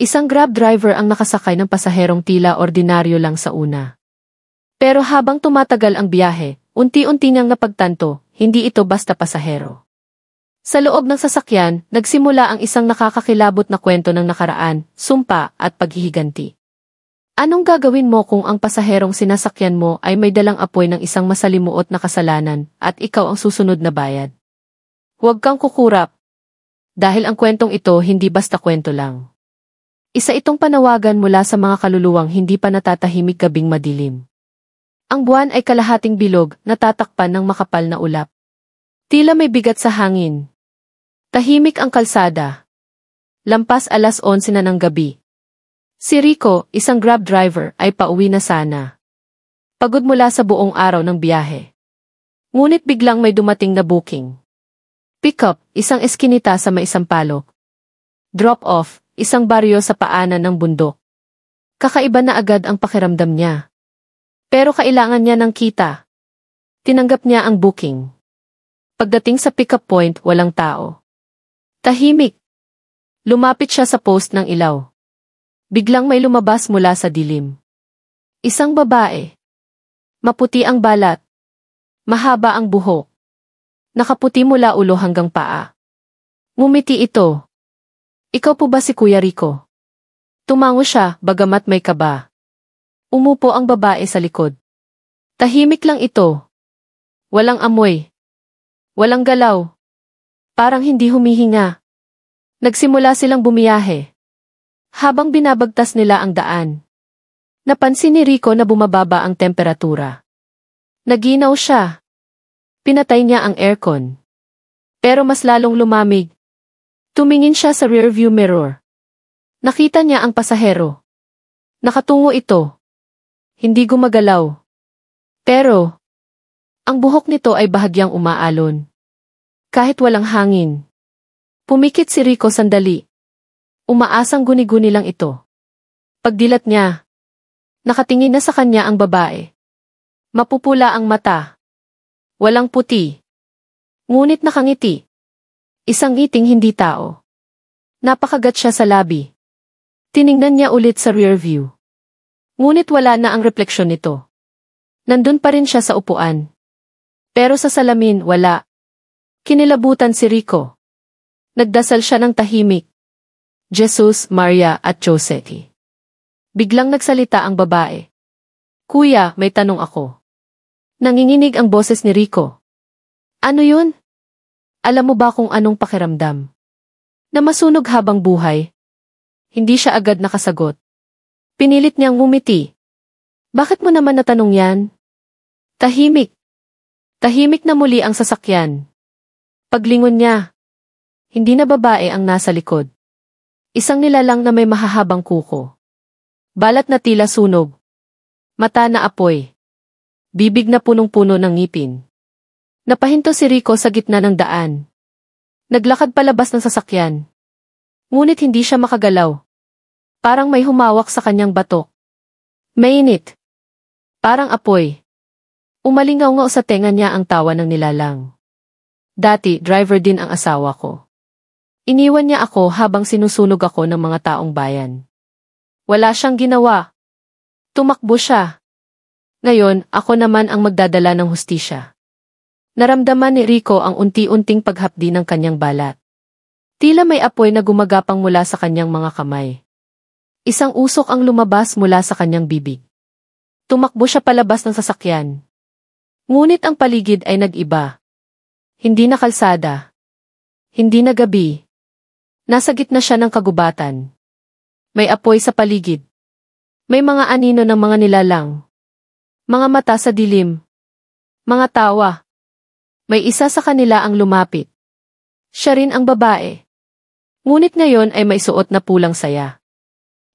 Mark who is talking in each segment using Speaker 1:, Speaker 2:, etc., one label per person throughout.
Speaker 1: Isang grab driver ang nakasakay ng pasaherong tila ordinaryo lang sa una. Pero habang tumatagal ang biyahe, unti-unti niyang napagtanto, hindi ito basta pasahero. Sa loob ng sasakyan, nagsimula ang isang nakakakilabot na kwento ng nakaraan, sumpa at paghihiganti. Anong gagawin mo kung ang pasaherong sinasakyan mo ay may dalang apoy ng isang masalimuot na kasalanan at ikaw ang susunod na bayad? Huwag kang kukurap. Dahil ang kwentong ito hindi basta kwento lang. Isa itong panawagan mula sa mga kaluluwang hindi pa natatahimik gabing madilim. Ang buwan ay kalahating bilog, natatakpan ng makapal na ulap. Tila may bigat sa hangin. Tahimik ang kalsada. Lampas 11:00 na ng gabi. Si Rico, isang grab driver, ay pauwi na sana. Pagod mula sa buong araw ng biyahe. Ngunit biglang may dumating na booking. Pick-up, isang eskinita sa may Sampaloc. Drop-off, isang baryo sa paanan ng bundok. Kakaiba na agad ang pakiramdam niya. Pero kailangan niya ng kita. Tinanggap niya ang booking. Pagdating sa pick-up point, walang tao. Tahimik. Lumapit siya sa post ng ilaw. Biglang may lumabas mula sa dilim. Isang babae. Maputi ang balat. Mahaba ang buhok. Nakaputi mula ulo hanggang paa. Ngumiti ito. Ikaw po ba si Kuya Rico? Tumango siya, bagamat may kaba. Umupo ang babae sa likod. Tahimik lang ito. Walang amoy. Walang galaw. Parang hindi humihinga. Nagsimula silang bumiyahe. Habang binabagtas nila ang daan. Napansin ni Rico na bumababa ang temperatura. Naginaw siya. Pinatay niya ang aircon. Pero mas lalong lumamig. Tumingin siya sa rearview mirror. Nakita niya ang pasahero. Nakatungo ito. Hindi gumagalaw. Pero, ang buhok nito ay bahagyang umaalon. Kahit walang hangin. Pumikit si Rico sandali. Umaasang guni-guni lang ito. Pagdilat niya, nakatingin na sa kanya ang babae. Mapupula ang mata. Walang puti. Ngunit nakangiti. Isang ngiting hindi tao. Napakagat siya sa labi. Tiningnan niya ulit sa rear view. Ngunit wala na ang refleksyon nito. Nandun pa rin siya sa upuan. Pero sa salamin, wala. Kinilabutan si Rico. Nagdasal siya ng tahimik. Jesus, Maria at Joseph. Biglang nagsalita ang babae. Kuya, may tanong ako. Nanginginig ang boses ni Rico. Ano yun? Alam mo ba kung anong pakiramdam? Na masunog habang buhay? Hindi siya agad nakasagot. Pinilit niyang ngumiti. Bakit mo naman natanong yan? Tahimik. Tahimik na muli ang sasakyan. Paglingon niya. Hindi na babae ang nasa likod. Isang nilalang na may mahahabang kuko. Balat na tila sunog. Mata na apoy. Bibig na punong-puno ng ngipin. Napahinto si Rico sa gitna ng daan. Naglakad palabas ng sasakyan. Ngunit hindi siya makagalaw. Parang may humawak sa kanyang batok. Mainit. Parang apoy. Umalingaw-ngaw sa tenga niya ang tawa ng nilalang. Dati, driver din ang asawa ko. Iniwan niya ako habang sinusunog ako ng mga taong bayan. Wala siyang ginawa. Tumakbo siya. Ngayon, ako naman ang magdadala ng hustisya. Naramdaman ni Rico ang unti-unting paghapdi ng kanyang balat. Tila may apoy na gumagapang mula sa kanyang mga kamay. Isang usok ang lumabas mula sa kanyang bibig. Tumakbo siya palabas ng sasakyan. Ngunit ang paligid ay nag-iba. Hindi na kalsada. Hindi na gabi. Nasa gitna siya ng kagubatan. May apoy sa paligid. May mga anino ng mga nilalang. Mga mata sa dilim. Mga tawa. May isa sa kanila ang lumapit. Siya rin ang babae. Ngunit ngayon ay may suot na pulang saya.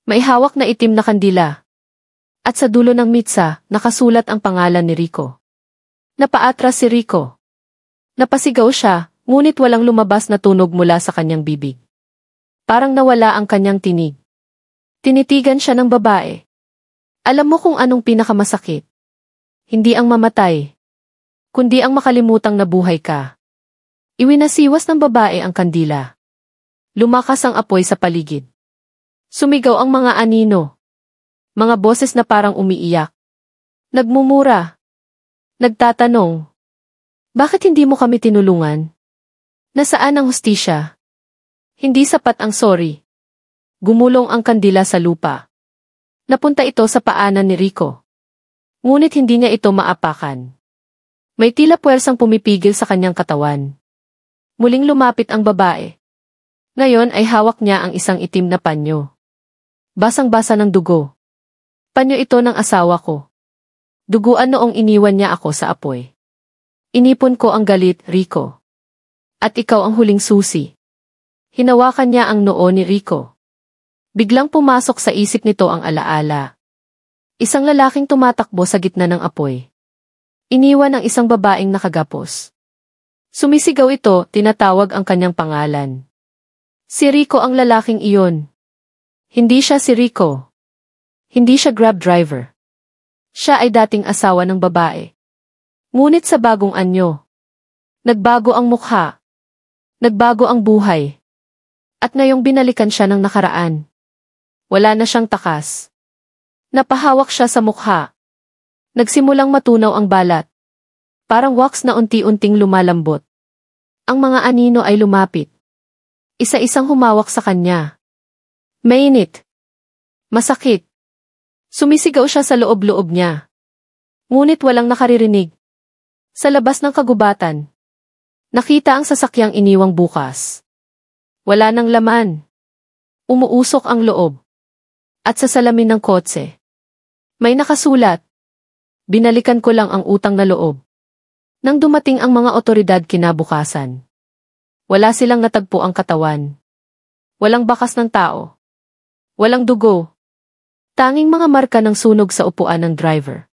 Speaker 1: May hawak na itim na kandila. At sa dulo ng mitsa, nakasulat ang pangalan ni Rico. Napaatras si Rico. Napasigaw siya, ngunit walang lumabas na tunog mula sa kanyang bibig. Parang nawala ang kanyang tinig. Tinitigan siya ng babae. Alam mo kung anong pinakamasakit? Hindi ang mamatay, kundi ang makalimutang nabuhay ka. Iwinasiwas ng babae ang kandila. Lumakas ang apoy sa paligid. Sumigaw ang mga anino. Mga boses na parang umiiyak. Nagmumura. Nagtatanong. Bakit hindi mo kami tinulungan? Nasaan ang hustisya? Hindi sapat ang sorry. Gumulong ang kandila sa lupa. Napunta ito sa paanan ni Rico. Ngunit hindi niya ito maapakan. May tila puwersang pumipigil sa kanyang katawan. Muling lumapit ang babae. Ngayon ay hawak niya ang isang itim na panyo. Basang-basa ng dugo. Panyo ito ng asawa ko. Duguan noong iniwan niya ako sa apoy. Inipon ko ang galit, Rico. At ikaw ang huling susi. Hinawakan niya ang noo ni Rico. Biglang pumasok sa isip nito ang alaala. Isang lalaking tumatakbo sa gitna ng apoy. Iniwan ang isang babaeng nakagapos. Sumisigaw ito, tinatawag ang kanyang pangalan. Si Rico ang lalaking iyon. Hindi siya si Rico. Hindi siya Grab driver. Siya ay dating asawa ng babae. Ngunit sa bagong anyo. Nagbago ang mukha. Nagbago ang buhay. At ngayong binalikan siya ng nakaraan. Wala na siyang takas. Napahawak siya sa mukha. Nagsimulang matunaw ang balat. Parang wax na unti-unting lumalambot. Ang mga anino ay lumapit. Isa-isang humawak sa kanya. Mainit. Masakit. Sumisigaw siya sa loob-loob niya. Ngunit walang nakaririnig. Sa labas ng kagubatan. Nakita ang sasakyang iniwang bukas. Wala nang laman. Umuusok ang loob. At sa salamin ng kotse. May nakasulat. Binalikan ko lang ang utang na loob. Nang dumating ang mga otoridad kinabukasan. Wala silang natagpo ang katawan. Walang bakas ng tao. Walang dugo. Tanging mga marka ng sunog sa upuan ng driver.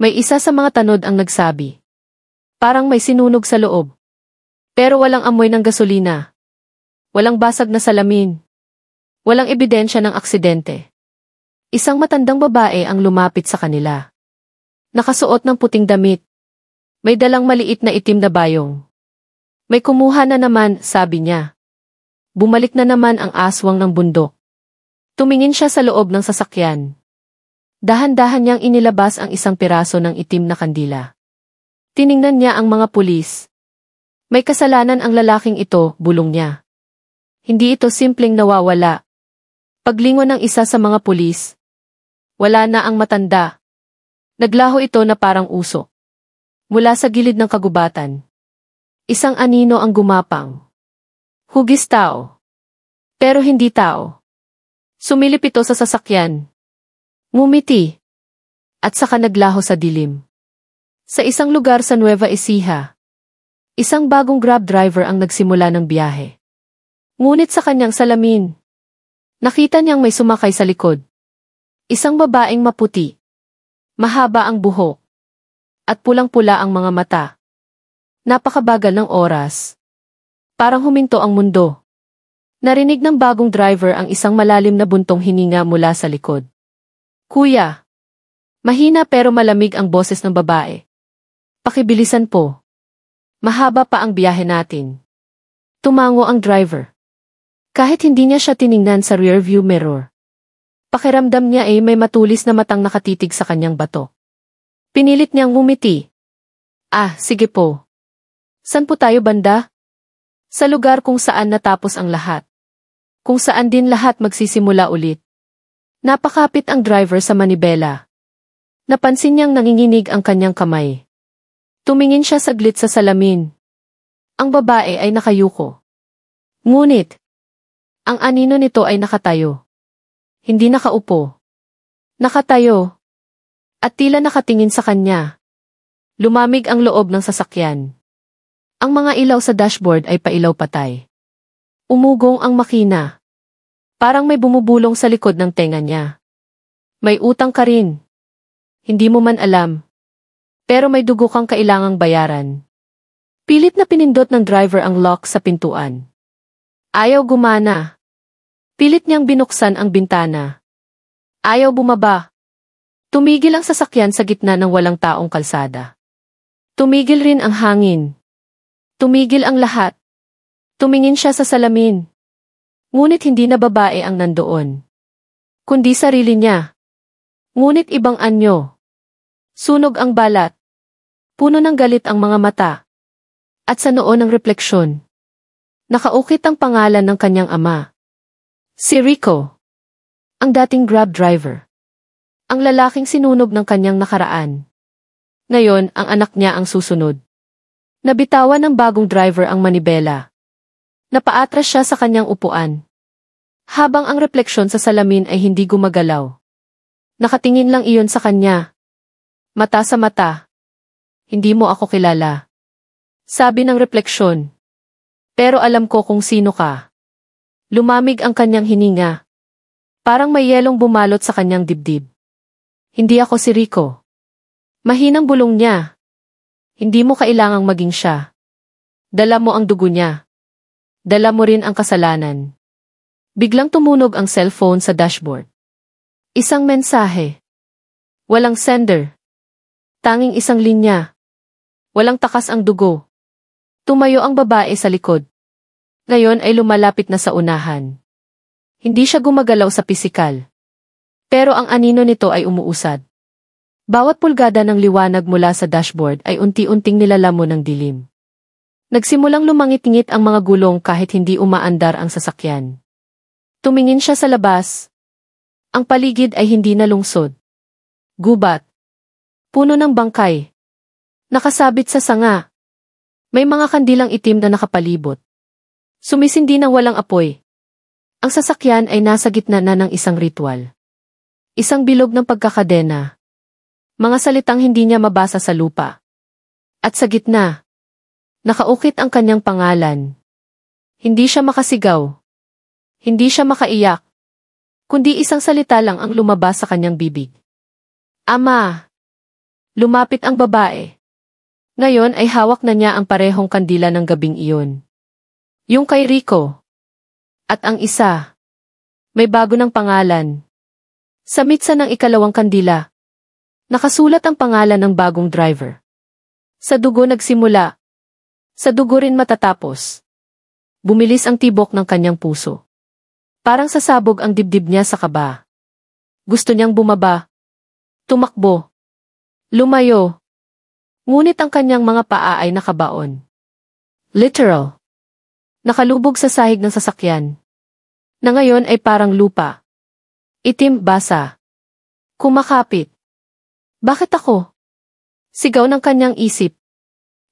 Speaker 1: May isa sa mga tanod ang nagsabi. Parang may sinunog sa loob. Pero walang amoy ng gasolina. Walang basag na salamin. Walang ebidensya ng aksidente. Isang matandang babae ang lumapit sa kanila. Nakasuot ng puting damit. May dalang maliit na itim na bayong. May kumuha na naman, sabi niya. Bumalik na naman ang aswang ng bundok. Tumingin siya sa loob ng sasakyan. Dahan-dahan niyang inilabas ang isang piraso ng itim na kandila. Tiningnan niya ang mga pulis. May kasalanan ang lalaking ito, bulong niya. Hindi ito simpleng nawawala. Paglingon ng isa sa mga pulis. Wala na ang matanda. Naglaho ito na parang usok. Mula sa gilid ng kagubatan. Isang anino ang gumapang. Hugis tao. Pero hindi tao. Sumilip ito sa sasakyan. Ngumiti. At saka naglaho sa dilim. Sa isang lugar sa Nueva Ecija. Isang bagong Grab driver ang nagsimula ng biyahe. Ngunit sa kanyang salamin. Nakita niyang may sumakay sa likod. Isang babaeng maputi. Mahaba ang buhok. At pulang-pula ang mga mata. Napakabagal ng oras. Parang huminto ang mundo. Narinig ng bagong driver ang isang malalim na buntong hininga mula sa likod. Kuya. Mahina pero malamig ang boses ng babae. Pakibilisan po. Mahaba pa ang biyahe natin. Tumango ang driver. Kahit hindi niya siya tiningnan sa rearview mirror. Pakiramdam niya ay may matulis na matang nakatitig sa kanyang bato. Pinilit niyang ngumiti. Sige po. San po tayo banda? Sa lugar kung saan natapos ang lahat. Kung saan din lahat magsisimula ulit. Napakapit ang driver sa manibela. Napansin niyang nanginginig ang kanyang kamay. Tumingin siya saglit sa salamin. Ang babae ay nakayuko. Ngunit, ang anino nito ay nakatayo. Hindi nakaupo. Nakatayo. At tila nakatingin sa kanya. Lumamig ang loob ng sasakyan. Ang mga ilaw sa dashboard ay pailaw patay. Umugong ang makina. Parang may bumubulong sa likod ng tenga niya. May utang ka rin. Hindi mo man alam. Pero may dugo kang kailangang bayaran. Pilit na pinindot ng driver ang lock sa pintuan. Ayaw gumana. Pilit niyang binuksan ang bintana. Ayaw bumaba. Tumigil ang sasakyan sa gitna ng walang taong kalsada. Tumigil rin ang hangin. Tumigil ang lahat. Tumingin siya sa salamin. Ngunit hindi na babae ang nandoon. kundi sarili niya. Ngunit ibang anyo. Sunog ang balat. Puno ng galit ang mga mata. At sa noo ng refleksyon, nakaukit ang pangalan ng kanyang ama. Si Rico. Ang dating Grab driver. Ang lalaking sinunog ng kanyang nakaraan. Ngayon, ang anak niya ang susunod. Nabitawan ng bagong driver ang manibela. Napaatras siya sa kanyang upuan. Habang ang refleksyon sa salamin ay hindi gumagalaw. Nakatingin lang iyon sa kanya. Mata sa mata. Hindi mo ako kilala. Sabi ng refleksyon. Pero alam ko kung sino ka. Lumamig ang kanyang hininga. Parang may yelong bumalot sa kanyang dibdib. Hindi ako si Rico. Mahinang bulong niya. Hindi mo kailangang maging siya. Dala mo ang dugo niya. Dala mo rin ang kasalanan. Biglang tumunog ang cellphone sa dashboard. Isang mensahe. Walang sender. Tanging isang linya. Walang takas ang dugo. Tumayo ang babae sa likod. Ngayon ay lumalapit na sa unahan. Hindi siya gumagalaw sa pisikal. Pero ang anino nito ay umuusad. Bawat pulgada ng liwanag mula sa dashboard ay unti-unting nilalamon ng dilim. Nagsimulang lumangit-ngit ang mga gulong kahit hindi umaandar ang sasakyan. Tumingin siya sa labas. Ang paligid ay hindi na lungsod. Gubat. Puno ng bangkay. Nakasabit sa sanga. May mga kandilang itim na nakapalibot. Sumisindi ng walang apoy. Ang sasakyan ay nasa gitna na ng isang ritual. Isang bilog ng pagkakadena. Mga salitang hindi niya mabasa sa lupa. At sa gitna, nakaukit ang kanyang pangalan. Hindi siya makasigaw. Hindi siya makaiyak. Kundi isang salita lang ang lumabas sa kanyang bibig. Ama! Lumapit ang babae. Ngayon ay hawak na niya ang parehong kandila ng gabing iyon. Yung kay Rico. At ang isa. May bago ng pangalan. Sa mitsa ng ikalawang kandila. Nakasulat ang pangalan ng bagong driver. Sa dugo nagsimula. Sa dugo rin matatapos. Bumilis ang tibok ng kanyang puso. Parang sasabog ang dibdib niya sa kaba. Gusto niyang bumaba. Tumakbo. Lumayo. Ngunit ang kanyang mga paa ay nakabaon. Literal. Nakalubog sa sahig ng sasakyan. Na ngayon ay parang lupa. Itim basa. Kumakapit. Bakit ako? Sigaw ng kanyang isip.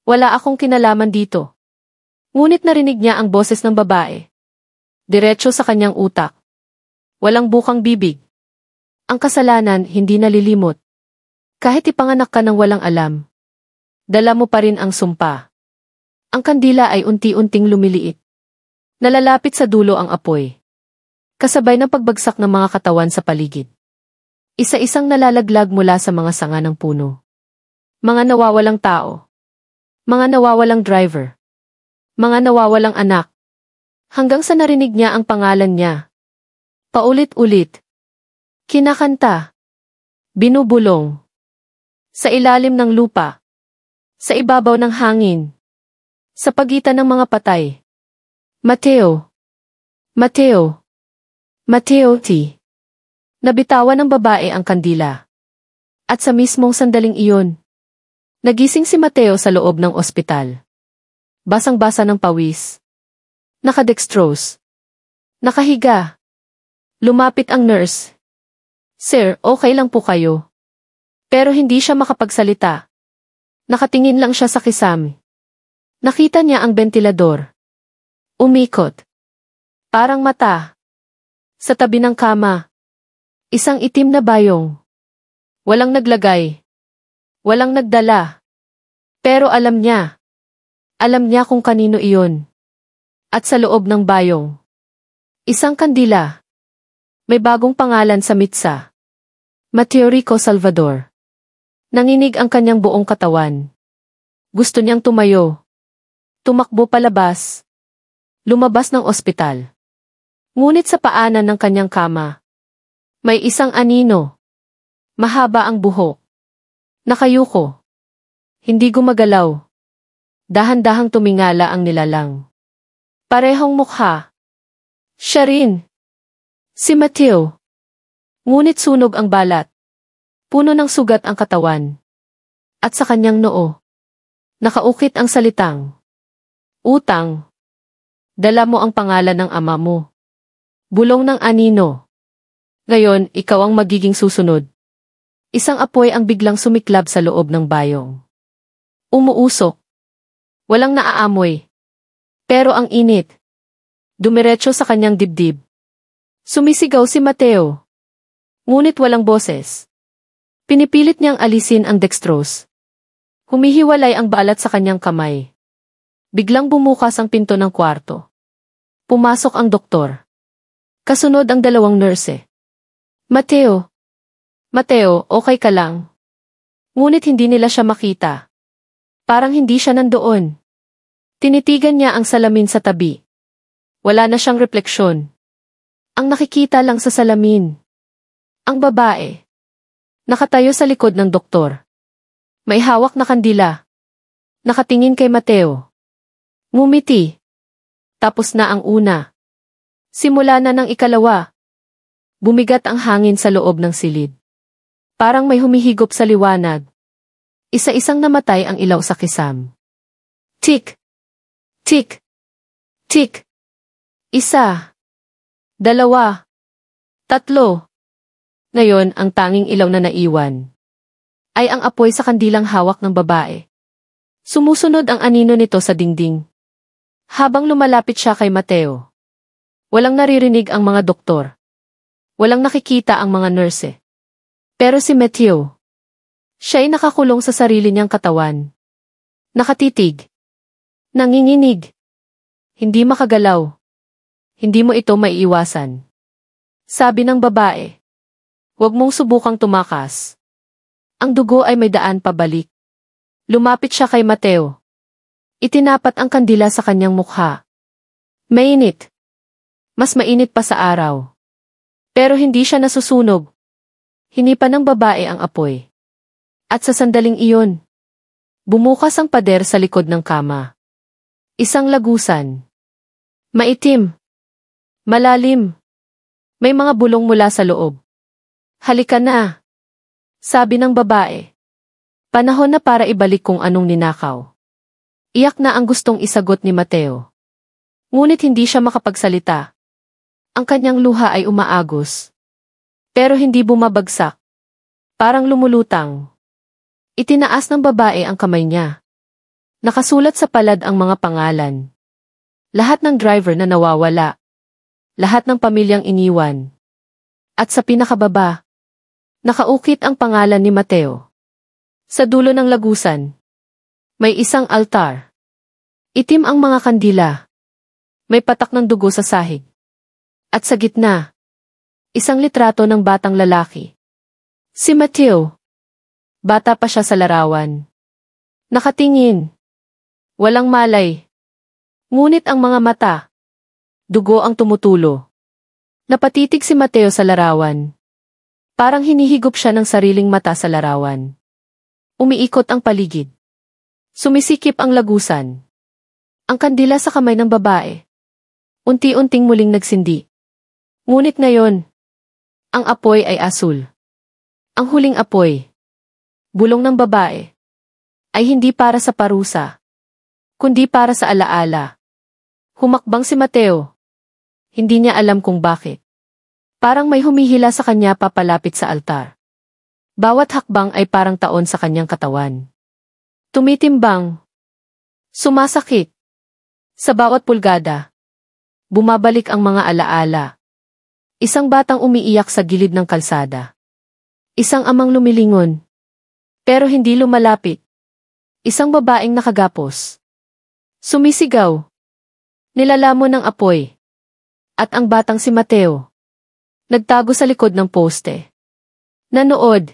Speaker 1: Wala akong kinalaman dito. Ngunit narinig niya ang boses ng babae. Diretso sa kanyang utak. Walang bukang bibig. Ang kasalanan hindi nalilimot. Kahit ipanganak ka ng walang alam. Dala mo pa rin ang sumpa. Ang kandila ay unti-unting lumiliit. Nalalapit sa dulo ang apoy. Kasabay ng pagbagsak ng mga katawan sa paligid. Isa-isang nalalaglag mula sa mga sanga ng puno. Mga nawawalang tao. Mga nawawalang driver. Mga nawawalang anak. Hanggang sa narinig niya ang pangalan niya. Paulit-ulit. Kinakanta. Binubulong. Sa ilalim ng lupa. Sa ibabaw ng hangin. Sa pagitan ng mga patay. Mateo. Mateo. Mateo T. Nabitawan ng babae ang kandila. At sa mismong sandaling iyon, nagising si Mateo sa loob ng ospital. Basang-basa ng pawis. Nakadextrose. Nakahiga. Lumapit ang nurse. Sir, okay lang po kayo. Pero hindi siya makapagsalita. Nakatingin lang siya sa kisame. Nakita niya ang bentilador. Umikot. Parang mata. Sa tabi ng kama. Isang itim na bayong. Walang naglagay. Walang nagdala. Pero alam niya. Alam niya kung kanino iyon. At sa loob ng bayong. Isang kandila. May bagong pangalan sa mitsa. Mateo Rico Salvador. Nanginig ang kanyang buong katawan. Gusto niyang tumayo. Tumakbo palabas. Lumabas ng ospital. Ngunit sa paanan ng kanyang kama. May isang anino. Mahaba ang buhok. Nakayuko. Hindi gumagalaw. Dahan-dahang tumingala ang nilalang. Parehong mukha. Siya rin. Si Mateo. Ngunit sunog ang balat. Puno ng sugat ang katawan. At sa kanyang noo, nakaukit ang salitang, "Utang. Dala mo ang pangalan ng ama mo." Bulong ng anino. "Ngayon, ikaw ang magiging susunod." Isang apoy ang biglang sumiklab sa loob ng bayong. Umuusok. Walang naaamoy. Pero ang init. Dumiretso sa kanyang dibdib. Sumisigaw si Mateo. Ngunit walang boses. Pinipilit niyang alisin ang dextrose. Humihiwalay ang balat sa kanyang kamay. Biglang bumukas ang pinto ng kwarto. Pumasok ang doktor. Kasunod ang dalawang nurse. "Mateo. Mateo, okay ka lang?" Ngunit hindi nila siya makita. Parang hindi siya nandoon. Tinitigan niya ang salamin sa tabi. Wala na siyang refleksyon. Ang nakikita lang sa salamin. Ang babae. Nakatayo sa likod ng doktor. May hawak na kandila. Nakatingin kay Mateo. Ngumiti. Tapos na ang una. Simula na ng ikalawa. Bumigat ang hangin sa loob ng silid. Parang may humihigop sa liwanag. Isa-isang namatay ang ilaw sa kisam. Tik. Tik. Tik. Isa. Dalawa. Tatlo. Ngayon, ang tanging ilaw na naiwan ay ang apoy sa kandilang hawak ng babae. Sumusunod ang anino nito sa dingding. Habang lumalapit siya kay Mateo. Walang naririnig ang mga doktor. Walang nakikita ang mga nurse. Pero si Mateo, siya ay nakakulong sa sarili niyang katawan. Nakatitig. Nanginginig. Hindi makagalaw. Hindi mo ito maiiwasan. Sabi ng babae. Huwag mong subukang tumakas. Ang dugo ay may daan pabalik. Lumapit siya kay Mateo. Itinapat ang kandila sa kanyang mukha. Mainit. Mas mainit pa sa araw. Pero hindi siya nasusunog. Hinipa ng babae ang apoy. At sa sandaling iyon, bumukas ang pader sa likod ng kama. Isang lagusan. Maitim. Malalim. May mga bulong mula sa loob. Halika na. Sabi ng babae. Panahon na para ibalik kung anong ninakaw. Iyak na ang gustong isagot ni Mateo. Ngunit hindi siya makapagsalita. Ang kanyang luha ay umaagos. Pero hindi bumabagsak. Parang lumulutang. Itinaas ng babae ang kamay niya. Nakasulat sa palad ang mga pangalan. Lahat ng driver na nawawala. Lahat ng pamilyang iniwan. At sa pinakababa, nakaukit ang pangalan ni Mateo. Sa dulo ng lagusan, may isang altar. Itim ang mga kandila. May patak ng dugo sa sahig. At sa gitna, isang litrato ng batang lalaki. Si Mateo. Bata pa siya sa larawan. Nakatingin. Walang malay. Ngunit ang mga mata. Dugo ang tumutulo. Napatitig si Mateo sa larawan. Parang hinihigop siya ng sariling mata sa larawan. Umiikot ang paligid. Sumisikip ang lagusan. Ang kandila sa kamay ng babae. Unti-unting muling nagsindi. Ngunit ngayon, ang apoy ay asul. Ang huling apoy. Bulong ng babae, ay hindi para sa parusa, kundi para sa alaala. Humakbang si Mateo. Hindi niya alam kung bakit. Parang may humihila sa kanya papalapit sa altar. Bawat hakbang ay parang taon sa kanyang katawan. Tumitimbang. Sumasakit. Sa bawat pulgada, bumabalik ang mga alaala. Isang batang umiiyak sa gilid ng kalsada. Isang amang lumilingon. Pero hindi lumalapit. Isang babaeng nakagapos. Sumisigaw. Nilalamon ng apoy. At ang batang si Mateo. Nagtago sa likod ng poste. Nanood.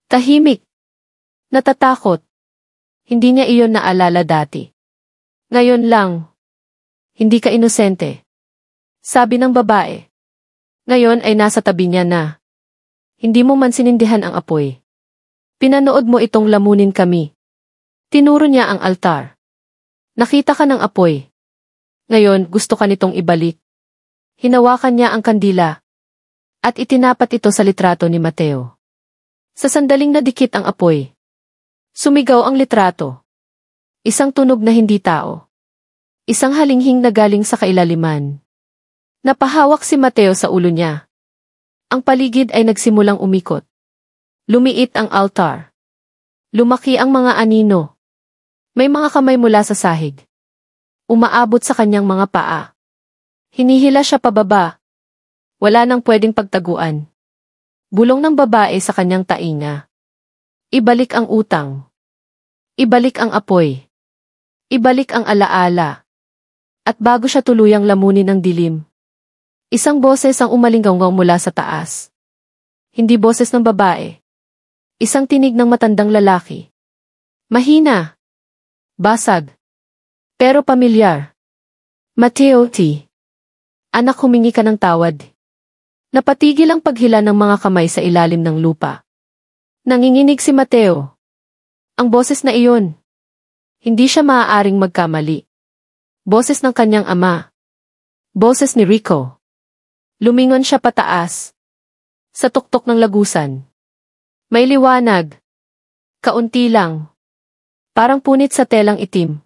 Speaker 1: Tahimik. Natatakot. Hindi niya iyon naalala dati. Ngayon lang. Hindi ka inosente. Sabi ng babae. Ngayon ay nasa tabi niya na. Hindi mo man sinindihan ang apoy. Pinanood mo itong lamunin kami. Tinuro niya ang altar. Nakita ka ng apoy. Ngayon gusto ka nitong ibalik. Hinawakan niya ang kandila. At itinapat ito sa litrato ni Mateo. Sa sandaling nadikit ang apoy, sumigaw ang litrato. Isang tunog na hindi tao. Isang halinghing na galing sa kailaliman. Napahawak si Mateo sa ulo niya. Ang paligid ay nagsimulang umikot. Lumiit ang altar. Lumaki ang mga anino. May mga kamay mula sa sahig. Umaabot sa kanyang mga paa. Hinihila siya pababa. Wala nang pwedeng pagtaguan. Bulong ng babae sa kanyang tainga. Ibalik ang utang. Ibalik ang apoy. Ibalik ang alaala. At bago siya tuluyang lamunin ng dilim, isang boses ang umalinggaw mula sa taas. Hindi boses ng babae. Isang tinig ng matandang lalaki. Mahina. Basag. Pero pamilyar. Mateo T. Anak, humingi ka ng tawad. Napatigil ang paghila ng mga kamay sa ilalim ng lupa. Nanginginig si Mateo. Ang boses na iyon. Hindi siya maaaring magkamali. Boses ng kanyang ama. Boses ni Rico. Lumingon siya pataas. Sa tuktok ng lagusan. May liwanag. Kaunti lang. Parang punit sa telang itim.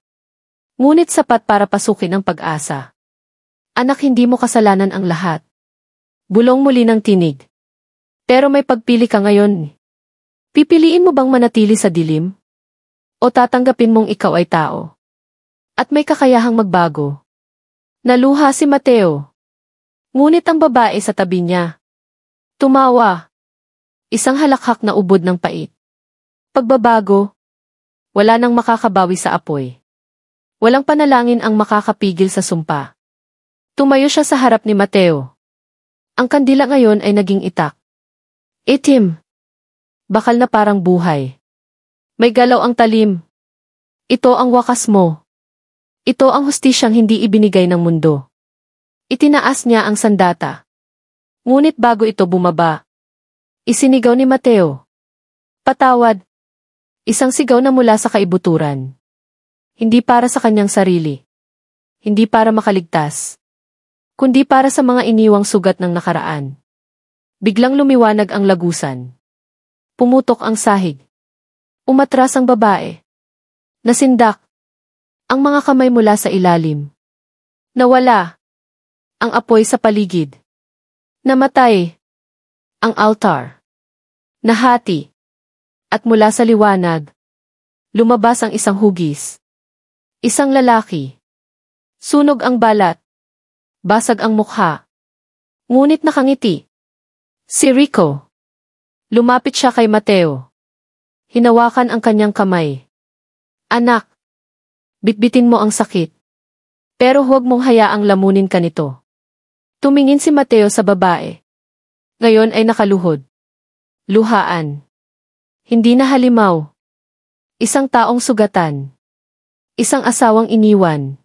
Speaker 1: Ngunit sapat para pasukin ang pag-asa. Anak, hindi mo kasalanan ang lahat. Bulong muli ng tinig. Pero may pagpili ka ngayon. Pipiliin mo bang manatili sa dilim? O tatanggapin mong ikaw ay tao? At may kakayahang magbago. Naluha si Mateo. Ngunit ang babae sa tabi niya. Tumawa. Isang halakhak na ubod ng pait. Pagbabago. Wala nang makakabawi sa apoy. Walang panalangin ang makakapigil sa sumpa. Tumayo siya sa harap ni Mateo. Ang kandila ngayon ay naging itak. Itim. Bakal na parang buhay. May galaw ang talim. Ito ang wakas mo. Ito ang hustisyang hindi ibinigay ng mundo. Itinaas niya ang sandata. Ngunit bago ito bumaba, isinigaw ni Mateo. Patawad. Isang sigaw na mula sa kaibuturan. Hindi para sa kanyang sarili. Hindi para makaligtas. Kundi para sa mga iniwang sugat ng nakaraan. Biglang lumiwanag ang lagusan. Pumutok ang sahig. Umatras ang babae. Nasindak. Ang mga kamay mula sa ilalim. Nawala. Ang apoy sa paligid. Namatay. Ang altar. Nahati. At mula sa liwanag, lumabas ang isang hugis. Isang lalaki. Sunog ang balat. Basag ang mukha. Ngunit nakangiti. Si Rico. Lumapit siya kay Mateo. Hinawakan ang kanyang kamay. Anak, bitbitin mo ang sakit. Pero huwag mong hayaang lamunin ka nito. Tumingin si Mateo sa babae. Ngayon ay nakaluhod. Luhaan. Hindi na halimaw. Isang taong sugatan. Isang asawang iniwan.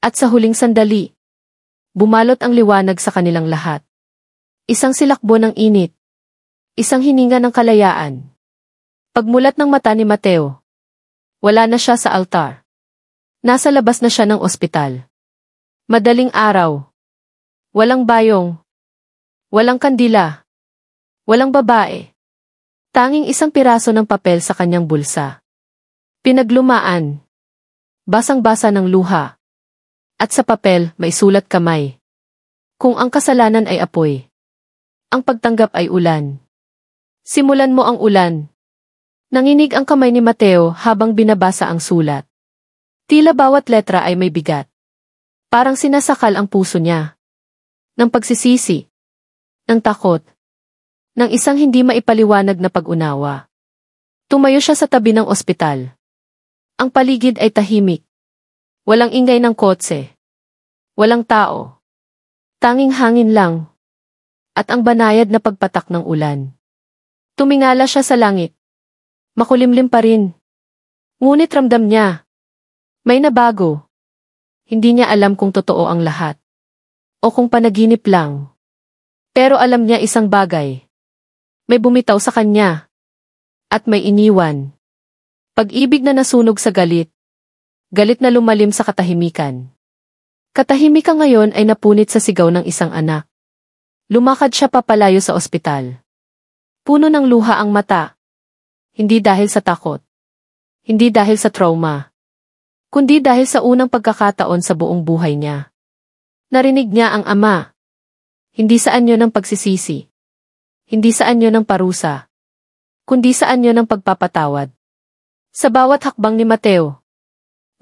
Speaker 1: At sa huling sandali, bumalot ang liwanag sa kanilang lahat. Isang silakbo ng init. Isang hininga ng kalayaan. Pagmulat ng mata ni Mateo, wala na siya sa altar. Nasa labas na siya ng ospital. Madaling araw. Walang bayong. Walang kandila. Walang babae. Tanging isang piraso ng papel sa kanyang bulsa. Pinaglumaan. Basang-basa ng luha. At sa papel may sulat kamay. Kung ang kasalanan ay apoy, ang pagtanggap ay ulan. Simulan mo ang ulan. Nanginig ang kamay ni Mateo habang binabasa ang sulat. Tila bawat letra ay may bigat. Parang sinasakal ang puso niya. Ng pagsisisi. Ng takot. Ng isang hindi maipaliwanag na pag-unawa. Tumayo siya sa tabi ng ospital. Ang paligid ay tahimik. Walang ingay ng kotse. Walang tao. Tanging hangin lang. At ang banayad na pagpatak ng ulan. Tumingala siya sa langit. Makulimlim pa rin. Ngunit ramdam niya. May nabago. Hindi niya alam kung totoo ang lahat. O kung panaginip lang. Pero alam niya isang bagay. May bumitaw sa kanya. At may iniwan. Pag-ibig na nasunog sa galit. Galit na lumalim sa katahimikan. Katahimikan ngayon ay napunit sa sigaw ng isang anak. Lumakad siya papalayo sa ospital. Puno ng luha ang mata. Hindi dahil sa takot. Hindi dahil sa trauma. Kundi dahil sa unang pagkakataon sa buong buhay niya. Narinig niya ang ama. Hindi sa anyo ng pagsisisi. Hindi sa anyo ng parusa. Kundi sa anyo ng pagpapatawad. Sa bawat hakbang ni Mateo,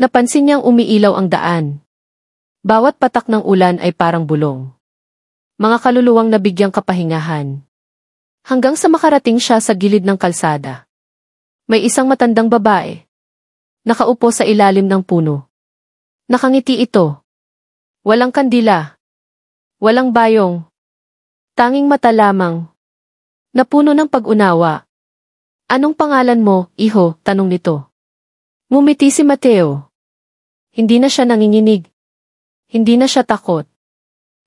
Speaker 1: napansin niyang umiilaw ang daan. Bawat patak ng ulan ay parang bulong. Mga kaluluwang nabigyang kapahingahan. Hanggang sa makarating siya sa gilid ng kalsada. May isang matandang babae. Nakaupo sa ilalim ng puno. Nakangiti ito. Walang kandila. Walang bayong. Tanging mata lamang. Napuno ng pag-unawa. Anong pangalan mo, iho? Tanong nito. Ngumiti si Mateo. Hindi na siya nanginginig. Hindi na siya takot.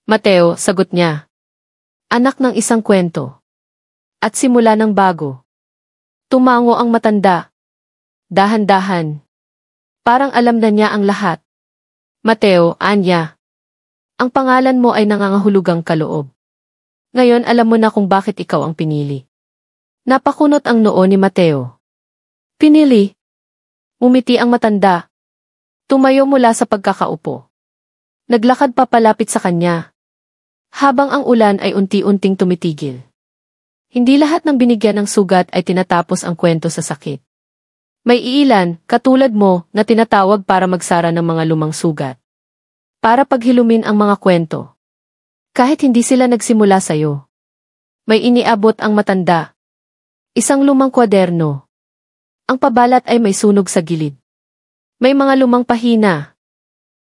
Speaker 1: Mateo, sagot niya. Anak ng isang kwento. At simula ng bago. Tumango ang matanda. Dahan-dahan. Parang alam na niya ang lahat. Mateo, Anya. Ang pangalan mo ay nangangahulugang kaloob. Ngayon alam mo na kung bakit ikaw ang pinili. Napakunot ang noo ni Mateo. Pinili. Umiti ang matanda. Tumayo mula sa pagkakaupo. Naglakad papalapit sa kanya. Habang ang ulan ay unti-unting tumitigil. Hindi lahat ng binigyan ng sugat ay tinatapos ang kwento sa sakit. May iilan, katulad mo, na tinatawag para magsara ng mga lumang sugat. Para paghilumin ang mga kwento. Kahit hindi sila nagsimula sa'yo. May iniabot ang matanda. Isang lumang kwaderno. Ang pabalat ay may sunog sa gilid. May mga lumang pahina.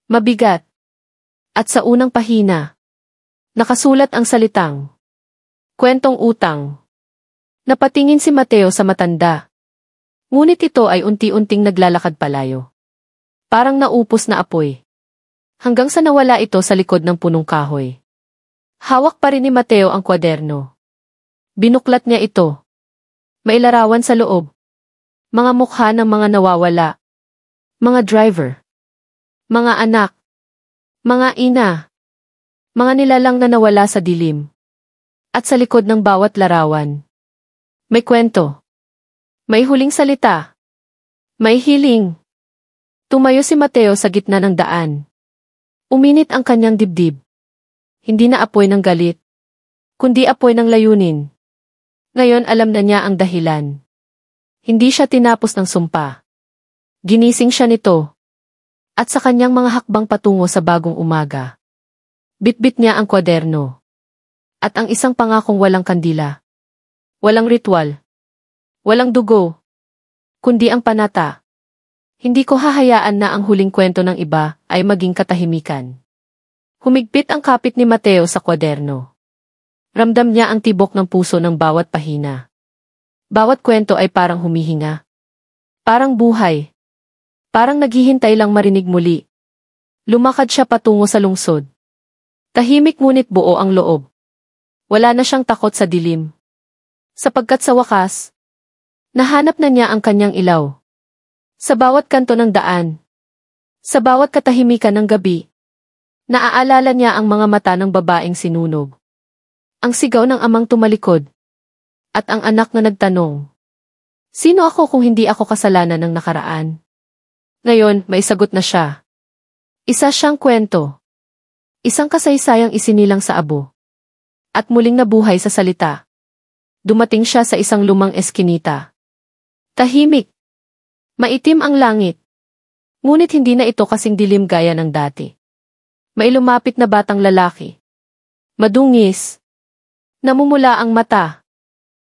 Speaker 1: Mabigat. At sa unang pahina, nakasulat ang salitang, kwentong utang. Napatingin si Mateo sa matanda. Ngunit ito ay unti-unting naglalakad palayo. Parang naupos na apoy. Hanggang sa nawala ito sa likod ng punong kahoy. Hawak pa rin ni Mateo ang kwaderno. Binuklat niya ito. May larawan sa loob. Mga mukha ng mga nawawala. Mga driver. Mga anak. Mga ina. Mga nilalang na nawala sa dilim. At sa likod ng bawat larawan. May kwento. May huling salita. May hiling. Tumayo si Mateo sa gitna ng daan. Uminit ang kanyang dibdib. Hindi na apoy ng galit. Kundi apoy ng layunin. Ngayon alam na niya ang dahilan. Hindi siya tinapos ng sumpa. Ginising siya nito. At sa kanyang mga hakbang patungo sa bagong umaga. Bitbit niya ang kwaderno. At ang isang pangakong walang kandila. Walang ritual. Walang dugo. Kundi ang panata. Hindi ko hahayaan na ang huling kwento ng iba ay maging katahimikan. Humigpit ang kapit ni Mateo sa kwaderno. Ramdam niya ang tibok ng puso ng bawat pahina. Bawat kwento ay parang humihinga. Parang buhay. Parang naghihintay lang marinig muli. Lumakad siya patungo sa lungsod. Tahimik ngunit buo ang loob. Wala na siyang takot sa dilim. Sapagkat sa wakas, nahanap na niya ang kanyang ilaw. Sa bawat kanto ng daan. Sa bawat katahimikan ng gabi. Naaalala niya ang mga mata ng babaeng sinunog. Ang sigaw ng amang tumalikod. At ang anak na nagtanong. Sino ako kung hindi ako kasalanan ng nakaraan? Ngayon, may sagot na siya. Isa siyang kwento. Isang kasaysayang isinilang sa abo. At muling nabuhay sa salita. Dumating siya sa isang lumang eskinita. Tahimik. Maitim ang langit. Ngunit hindi na ito kasing dilim gaya ng dati. May lumapit na batang lalaki. Madungis. Namumula ang mata.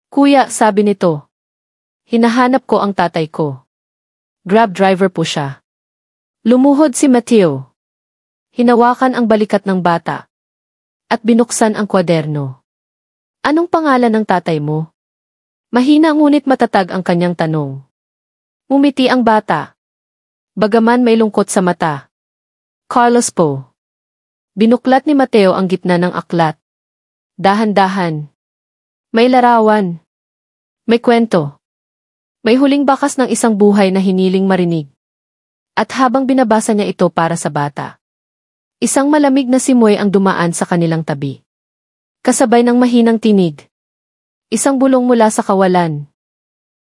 Speaker 1: Kuya, sabi nito. Hinahanap ko ang tatay ko. Grab driver po siya. Lumuhod si Mateo. Hinawakan ang balikat ng bata. At binuksan ang kwaderno. Anong pangalan ng tatay mo? Mahina ngunit matatag ang kanyang tanong. Umiti ang bata. Bagaman may lungkot sa mata. Carlos po. Binuklat ni Mateo ang gitna ng aklat. Dahan-dahan. May larawan. May kwento. May huling bakas ng isang buhay na hiniling marinig. At habang binabasa niya ito para sa bata, isang malamig na simoy ang dumaan sa kanilang tabi. Kasabay ng mahinang tinig. Isang bulong mula sa kawalan.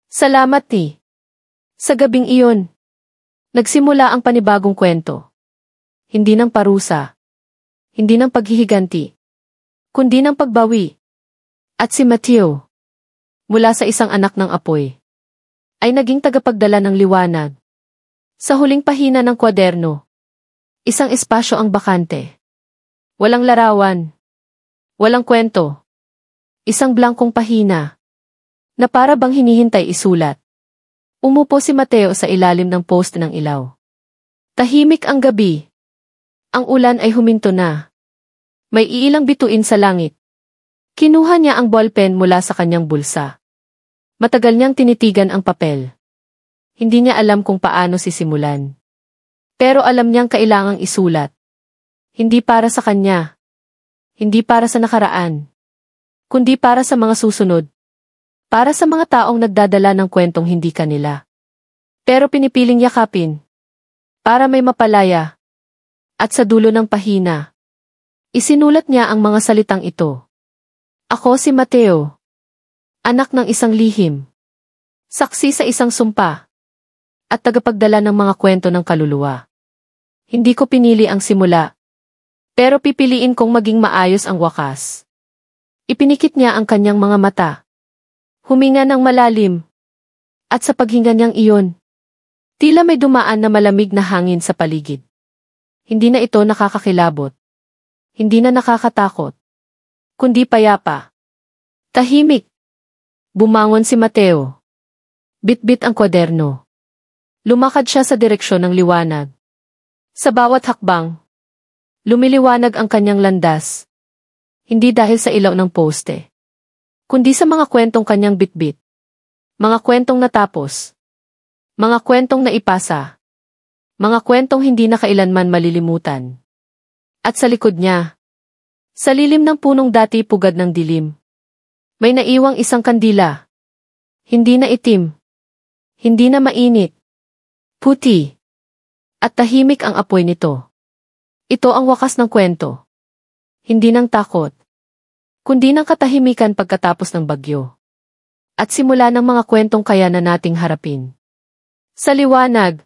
Speaker 1: Salamat ni. Sa gabing iyon, nagsimula ang panibagong kwento. Hindi ng parusa. Hindi ng paghihiganti. Kundi ng pagbawi. At si Mateo, mula sa isang anak ng apoy, ay naging tagapagdala ng liwanag. Sa huling pahina ng kwaderno, isang espasyo ang bakante. Walang larawan. Walang kwento. Isang blankong pahina na para bang hinihintay isulat. Umupo si Mateo sa ilalim ng poste ng ilaw. Tahimik ang gabi. Ang ulan ay huminto na. May iilang bituin sa langit. Kinuha niya ang ballpen mula sa kanyang bulsa. Matagal niyang tinitigan ang papel. Hindi niya alam kung paano sisimulan. Pero alam niyang kailangang isulat. Hindi para sa kanya. Hindi para sa nakaraan. Kundi para sa mga susunod. Para sa mga taong nagdadala ng kwentong hindi kanila. Pero pinipiling yakapin. Para may mapalaya. At sa dulo ng pahina, isinulat niya ang mga salitang ito. Ako si Mateo. Anak ng isang lihim. Saksi sa isang sumpa. At tagapagdala ng mga kwento ng kaluluwa. Hindi ko pinili ang simula. Pero pipiliin kong maging maayos ang wakas. Ipinikit niya ang kanyang mga mata. Huminga ng malalim. At sa paghinga niyang iyon, tila may dumaan na malamig na hangin sa paligid. Hindi na ito nakakakilabot. Hindi na nakakatakot. Kundi payapa. Tahimik. Bumangon si Mateo. Bitbit ang kwaderno. Lumakad siya sa direksyon ng liwanag. Sa bawat hakbang, lumiliwanag ang kanyang landas. Hindi dahil sa ilaw ng poste, kundi sa mga kwentong kanyang bitbit. Mga kwentong natapos. Mga kwentong naipasa. Mga kwentong hindi na kailanman malilimutan. At sa likod niya, sa lilim ng punong dati pugad ng dilim, may naiwang isang kandila. Hindi na itim. Hindi na mainit. Puti. At tahimik ang apoy nito. Ito ang wakas ng kwento. Hindi ng takot. Kundi ng katahimikan pagkatapos ng bagyo. At simula ng mga kwentong kaya na nating harapin. Sa liwanag,